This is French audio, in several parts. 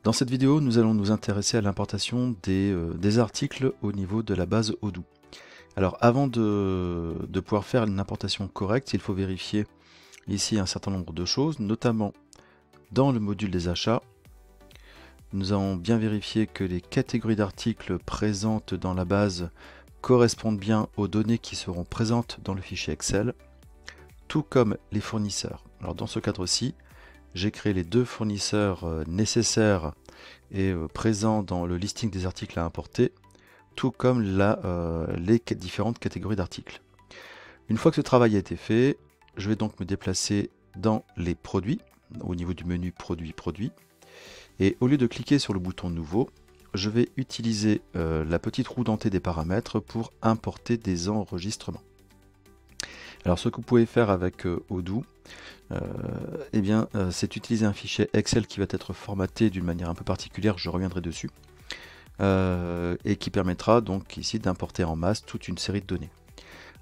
Dans cette vidéo, nous allons nous intéresser à l'importation des articles au niveau de la base Odoo. Alors avant de pouvoir faire une importation correcte, il faut vérifier ici un certain nombre de choses, notamment dans le module des achats. Nous allons bien vérifier que les catégories d'articles présentes dans la base correspondent bien aux données qui seront présentes dans le fichier Excel, tout comme les fournisseurs. Alors dans ce cadre-ci, j'ai créé les deux fournisseurs nécessaires et présents dans le listing des articles à importer, tout comme les différentes catégories d'articles. Une fois que ce travail a été fait, je vais donc me déplacer dans les produits, au niveau du menu produits, et au lieu de cliquer sur le bouton nouveau, je vais utiliser la petite roue dentée des paramètres pour importer des enregistrements. Alors ce que vous pouvez faire avec Odoo, c'est utiliser un fichier Excel qui va être formaté d'une manière un peu particulière, je reviendrai dessus, et qui permettra donc ici d'importer en masse toute une série de données.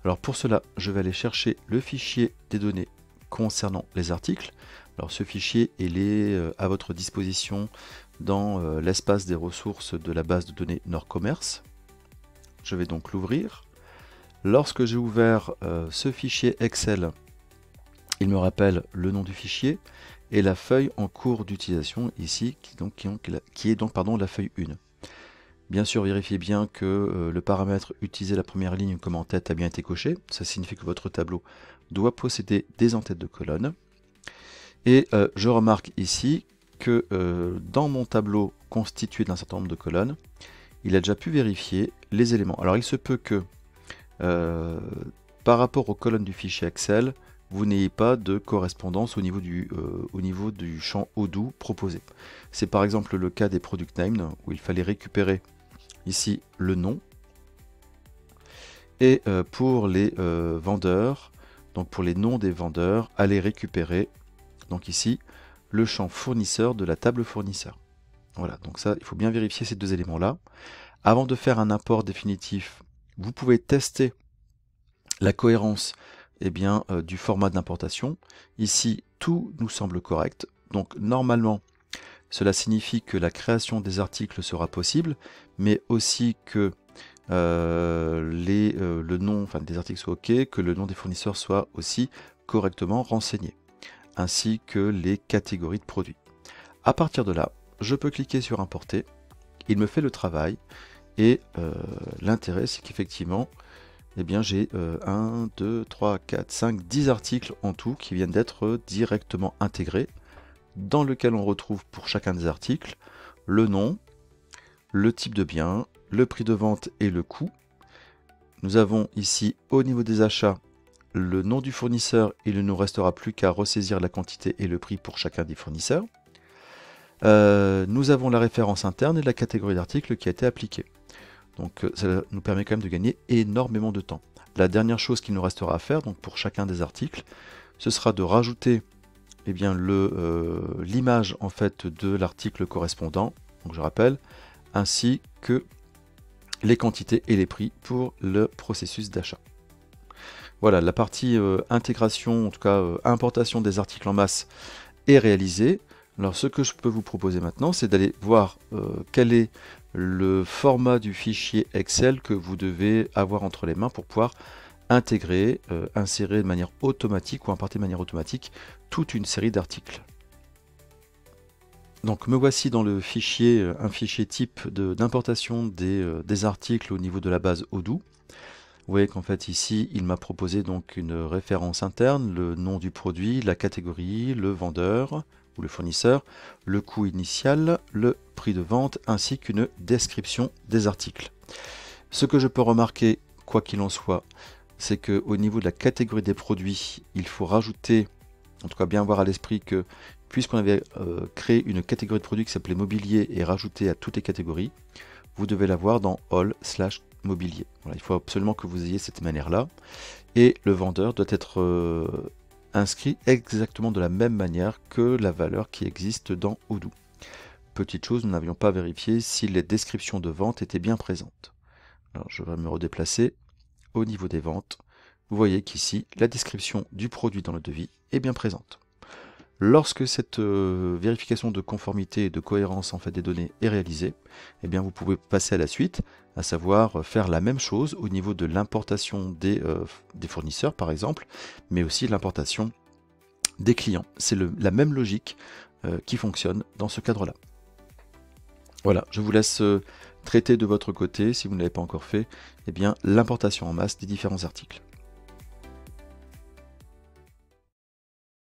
Alors pour cela, je vais aller chercher le fichier des données concernant les articles. Alors ce fichier, il est à votre disposition dans l'espace des ressources de la base de données Nord Commerce. Je vais donc l'ouvrir. Lorsque j'ai ouvert ce fichier Excel, il me rappelle le nom du fichier et la feuille en cours d'utilisation ici, qui est donc la feuille 1. Bien sûr, vérifiez bien que le paramètre utiliser la première ligne comme en-tête a bien été coché. Ça signifie que votre tableau doit posséder des en-têtes de colonnes. Et je remarque ici que dans mon tableau constitué d'un certain nombre de colonnes, il a déjà pu vérifier les éléments. Alors il se peut que par rapport aux colonnes du fichier Excel, vous n'ayez pas de correspondance au niveau du champ Odoo proposé. C'est par exemple le cas des product names où il fallait récupérer ici le nom. Et pour les vendeurs, donc pour les noms des vendeurs, allez récupérer donc ici le champ fournisseur de la table fournisseur. Voilà, donc ça, il faut bien vérifier ces deux éléments-là. Avant de faire un import définitif, vous pouvez tester la cohérence du format d'importation. Ici, tout nous semble correct. Donc normalement, cela signifie que la création des articles sera possible, mais aussi que le nom des articles soit OK, que le nom des fournisseurs soit aussi correctement renseigné, ainsi que les catégories de produits. À partir de là, je peux cliquer sur importer, il me fait le travail, et l'intérêt c'est qu'effectivement, j'ai 1, 2, 3, 4, 5, 10 articles en tout qui viennent d'être directement intégrés, dans lequel on retrouve pour chacun des articles le nom, le type de bien, le prix de vente et le coût. Nous avons ici au niveau des achats le nom du fournisseur, il ne nous restera plus qu'à ressaisir la quantité et le prix pour chacun des fournisseurs. Nous avons la référence interne et la catégorie d'articles qui a été appliquée. Donc ça nous permet quand même de gagner énormément de temps. La dernière chose qu'il nous restera à faire, donc pour chacun des articles, ce sera de rajouter l'image en fait de l'article correspondant, donc je rappelle, ainsi que les quantités et les prix pour le processus d'achat. Voilà, la partie intégration, en tout cas importation des articles en masse est réalisée. Alors ce que je peux vous proposer maintenant, c'est d'aller voir quel est le format du fichier Excel que vous devez avoir entre les mains pour pouvoir intégrer, insérer de manière automatique ou importer de manière automatique toute une série d'articles. Donc me voici dans le fichier, un fichier type d'importation des articles au niveau de la base Odoo. Vous voyez qu'en fait ici, il m'a proposé donc une référence interne, le nom du produit, la catégorie, le vendeur ou le fournisseur, le coût initial, le prix de vente, ainsi qu'une description des articles. Ce que je peux remarquer, quoi qu'il en soit, c'est qu'au niveau de la catégorie des produits, il faut rajouter, en tout cas bien avoir à l'esprit que puisqu'on avait créé une catégorie de produits qui s'appelait mobilier et rajouté à toutes les catégories, vous devez l'avoir dans all/mobilier. Voilà, il faut absolument que vous ayez cette manière-là. Et le vendeur doit être inscrit exactement de la même manière que la valeur qui existe dans Odoo. Petite chose, nous n'avions pas vérifié si les descriptions de vente étaient bien présentes. Alors je vais me redéplacer au niveau des ventes. Vous voyez qu'ici, la description du produit dans le devis est bien présente. Lorsque cette vérification de conformité et de cohérence en fait des données est réalisée, eh bien vous pouvez passer à la suite, à savoir faire la même chose au niveau de l'importation des fournisseurs par exemple, mais aussi l'importation des clients. C'est la même logique qui fonctionne dans ce cadre-là. Voilà, je vous laisse traiter de votre côté, si vous ne l'avez pas encore fait, eh bien l'importation en masse des différents articles.